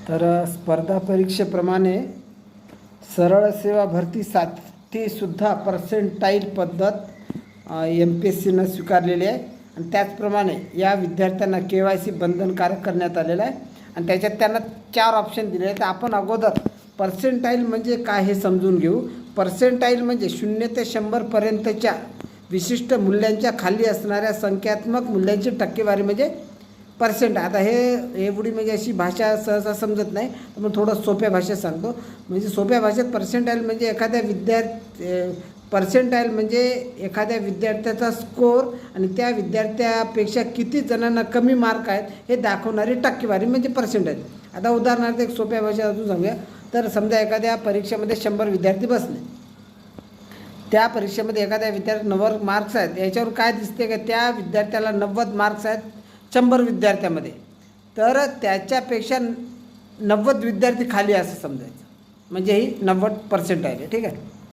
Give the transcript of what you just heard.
तर स्पर्धा परीक्षेप्रमाणे सरळ सेवा भरतीसाठी सुद्धा पर्सेंटाईल पद्धत MPSCनं स्वीकारलेली आहे आणि त्याचप्रमाणे या विद्यार्थ्यांना KYC बंधनकारक करण्यात आलेलं आहे आणि त्याच्यात त्यांना 4 ऑप्शन दिले आहेत. आपण अगोदर पर्सेंटाईल म्हणजे काय हे समजून घेऊ. पर्सेंटाईल म्हणजे 0 ते 100 पर्यंतच्या विशिष्ट मूल्यांच्या खाली असणाऱ्या संख्यात्मक मूल्यांची टक्केवारी म्हणजे पर्सेंट. आता हे एवढी म्हणजे अशी भाषा सहसा समजत नाही, पण थोडं सोप्या भाषेत सांगतो. म्हणजे सोप्या भाषेत पर्सेंटाईल म्हणजे पर्सेंटाईल म्हणजे एखाद्या विद्यार्थ्याचा स्कोअर आणि त्या विद्यार्थ्यापेक्षा किती जणांना कमी मार्क आहेत हे दाखवणारी टक्केवारी म्हणजे पर्सेंटाईल. आता उदाहरणार्थ एक सोप्या भाषेत अजून सांगूया. तर समजा एखाद्या परीक्षेमध्ये 100 विद्यार्थी बसले. त्या परीक्षेमध्ये एखाद्या विद्यार्थी 90 मार्क्स आहेत. याच्यावर काय दिसते का त्या विद्यार्थ्याला 90 मार्क्स आहेत 100 विद्यार्थ्यामध्ये, तर त्याच्यापेक्षा 90 विद्यार्थी खाली असं समजायचं. म्हणजे ही 90 पर्सेंटाईल आहे. ठीक आहे.